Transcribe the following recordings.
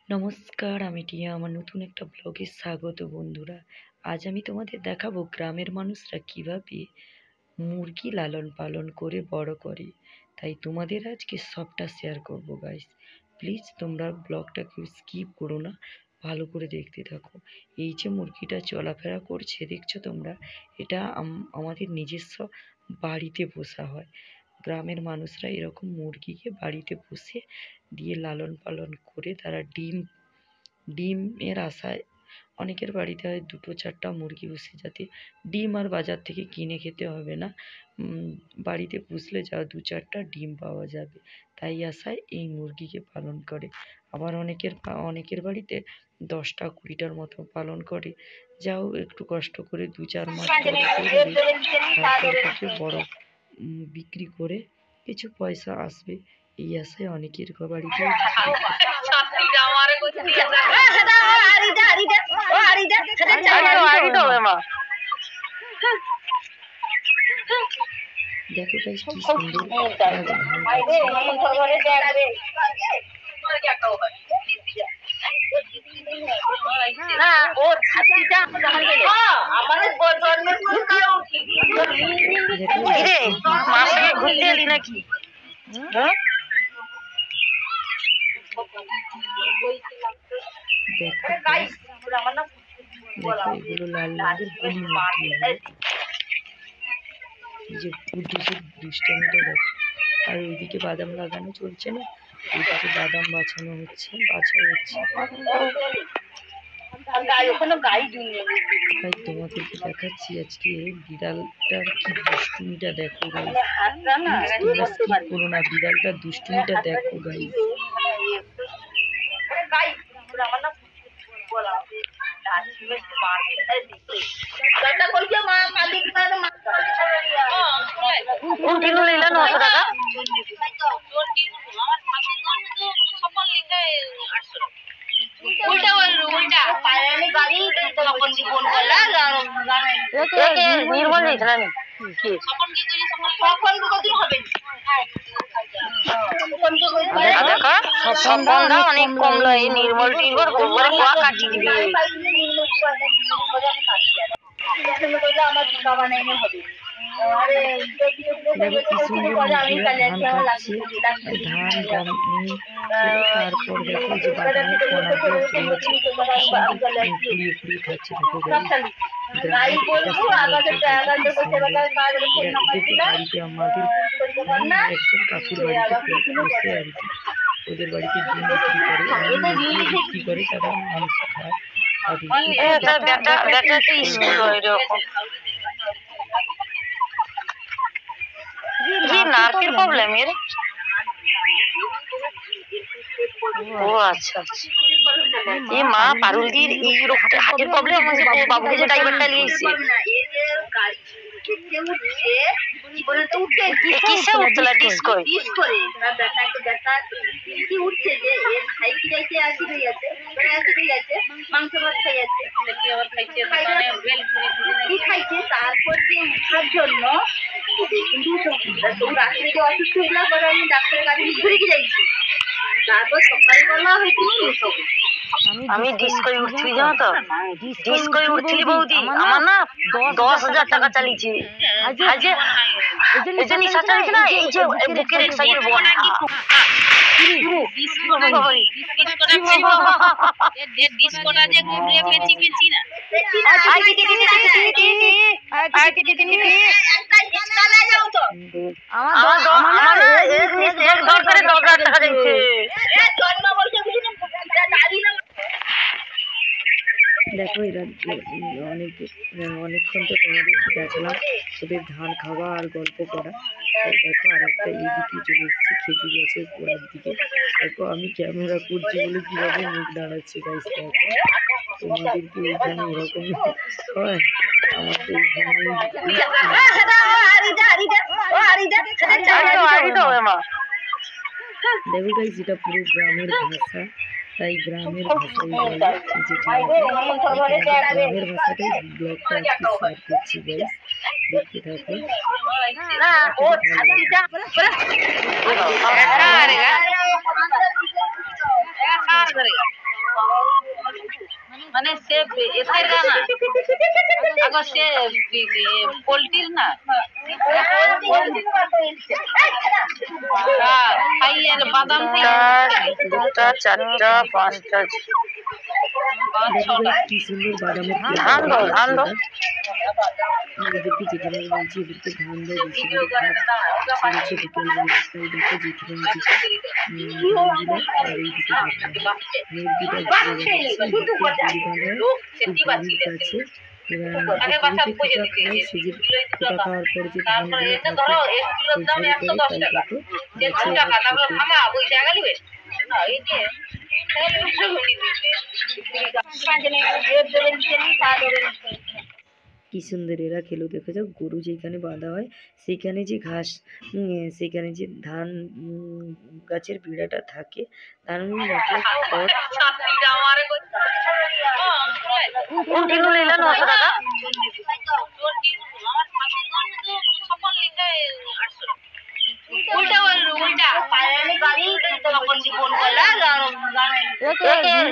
নমস্কার, আমি টিয়া। আমার নতুন একটা ব্লগে স্বাগত বন্ধুরা। আজ আমি তোমাদের দেখাবো গ্রামের মানুষরা কিভাবে মুরগি লালন পালন করে বড় করে। তাই তোমাদের আজকে সবটা শেয়ার করব গাইস। প্লিজ তোমরা ব্লগটা কেউ স্কিপ করো না, ভালো করে দেখতে থাকো। এই যে মুরগিটা চলাফেরা করছে দেখছো তোমরা, এটা আমাদের নিজস্ব বাড়িতে পোষা হয়। গ্রামের মানুষরা এরকম মুরগিকে বাড়িতে পুষে দিয়ে লালন পালন করে তারা ডিমের আশায় অনেকের বাড়িতে হয় 2-4টা মুরগি পুষে, যাতে ডিম আর বাজার থেকে কিনে খেতে হবে না, বাড়িতে পুষলে যা 2-4টা ডিম পাওয়া যাবে, তাই আশায় এই মুরগিকে পালন করে। আবার অনেকের বাড়িতে 10টা-20টার মতো পালন করে। যাও একটু কষ্ট করে 2-4 মাস তারপর থেকে বড় বিক্রি করে কিছু পয়সা আসবে, এই আশায় অনেকের বাড়িতে দেখো গাইস কি সুন্দর নাকি। দেখো এগুলো লাল রঙের বলি মুরগি, এই যে দুষ্টামিটা দেখো। আর ওইদিকে বাদাম লাগানো চলছে না, ওইদিকে বাদাম বাছা হচ্ছে। তাই তোমাদেরকে দেখাচ্ছি আজকে বিড়ালটার কি দুষ্টুমিটা দেখো গাইস। তোমরা স্কিপ করো না, বিড়ালটার দুষ্টুমিটা দেখো গাইস। অনেক কম লয়, নির্মল গোবরে কুয়া কাটি দিবি। দেখো কি সুন্দর মুরগিরা ধান খাচ্ছে, ধান গম। তারপর দেখো যে বাদামের কণাগুলো ফুলিয়ে ফুলিয়ে খাচ্ছে। দেখো বাড়িতে আমাদের একজন কাকুর বাড়িতে বসে আর কি, ওদের বাড়িতে ডিম বিক্রি করে তারা মাংস খায়। নার্ভের প্রবলেম এর। ও আচ্ছা আচ্ছা। এই মা পারুলদির এই রোগটা হার্টের প্রবলেম আছে, বাবুকে যে ড্রাইভারটা নিয়েছে কিসে উঠছিল ডিস্কো মাংস ভাত খাইছে। তারপর যে উঠার জন্য রাত্রে অসুস্থ হইলা পরে আমি ডাক্তারের কাছে ঘুরে যাইছি। তারপর সকালবেলা হয়তো আমি ডিস্কোয় উঠছি, জানো তো, ডিস্কোয় উঠছিলি বৌদি। আমার না 10,000 টাকা চালিয়েছি। এই যে নিশা চালিয়েছি না, এই যে বুকের এক সাইডে দেখো এরা অনেকক্ষণ তো তোমাদেরকে দেখলাম ওদের ধান খাওয়া আর গল্প করা। দেখো আর একটা এইদিকে চলে এসেছি খেজুর গাছের গোড়ার দিকে। দেখো আমি ক্যামেরা করছি বলে কিভাবে মুখ দাঁড়াচ্ছে গাইস। দেখো তোমাদেরকে এইখানে এরকম হয়, আমার তো এইখানে দেখো গাইস এটা পুরো গ্রামের ভাষা, তাই গ্রামের ভাষাই বলে। গ্রামের ভাষাটাই ব্লগটা আজকে শেয়ার করছি গাইস, দেখতে থাকো। মানে সে এসের না আগো সে পোল্ট্রির না খাইয়ে বাদাম দুটা চারটা পাঁচটা কি সুন্দর বাদামের ধান দাও ধান দাও এদেরকে যেখানে বলছি এদেরকে ধান দেয় বেশি করে খাওয়া ছেড়েছে বিকেল রাস্তায় দেখো যেখানে ধান দিল আর এইদিকে মুরগিটা ঘুরে বেড়াচ্ছে বাড়ির কাছে খায় সে যে পোকা খাওয়ার পরে যে ধানগুলো থাকে কি সুন্দর এরা খেলো দেখে যাও গরু যেখানে বাঁধা হয় সেখানে যে ঘাস সেখানে যে ধান গাছের বিড়াটা থাকে ধান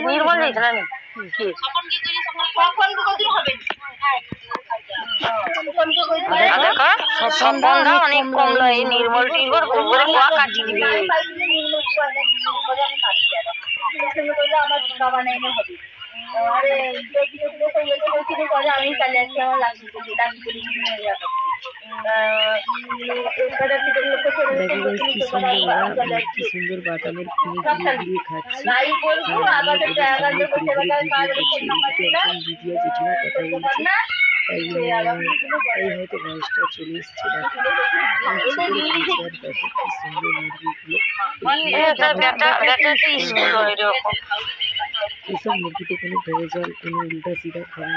নির্মল অনেক কমলো এই নির্মল টির্মল গোবরে কুয়া কাটি দিবি কি সুন্দর বাদামের ঘুরিয়ে খাচ্ছে দিদিয়া জেঠিমা কথা বলছে তাই হয়তো ভয়েসটা চলে এসছে কি সুন্দর মুরগিগুলো এসব মুরগিতে কোনো ভেজাল কোনো উল্টা সিধা খাওয়া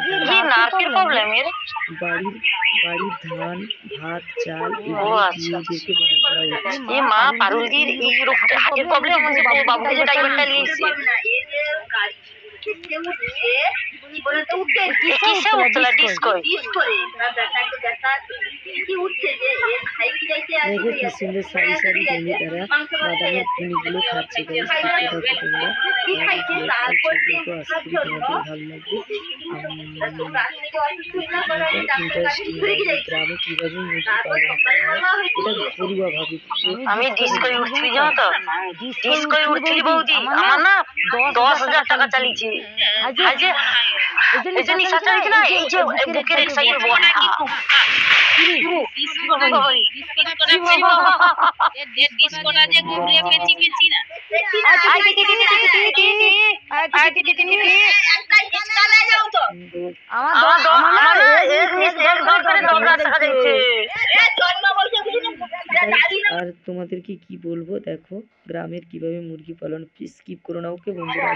বাড়ির ধান ভাত চাল এগুলোকে বড় করা হচ্ছে মা পারুলদির এই হাতের প্রবলেম আছে বাবুকে যে ড্রাইভারটা নিয়েছে দেখো কি সুন্দর সারি সারি বেঁধে তারা বাদামের খুনিগুলো খাচ্ছে ভালো লাগবে ইন্টারেস্টিং গ্রামে কিভাবে মুরগি পালন করা হয় এটা ঘরোয়া ভাবে আমি ডিসকয়ে উঠছি জানো তো ডিসকয়ে উঠছি বৌদি আমার না 10,000 টাকা চালিয়েছে আজ এই যে নিশা চালিয়েছে না এই যে বুকের এক সাইড বোনা ডিসকোটা যে ঘুরে পেঁচি পেঁচি না আর তোমাদেরকে কি বলবো দেখো গ্রামের কিভাবে মুরগি পালন, স্কিপ করো না ওকে বন্ধুরা।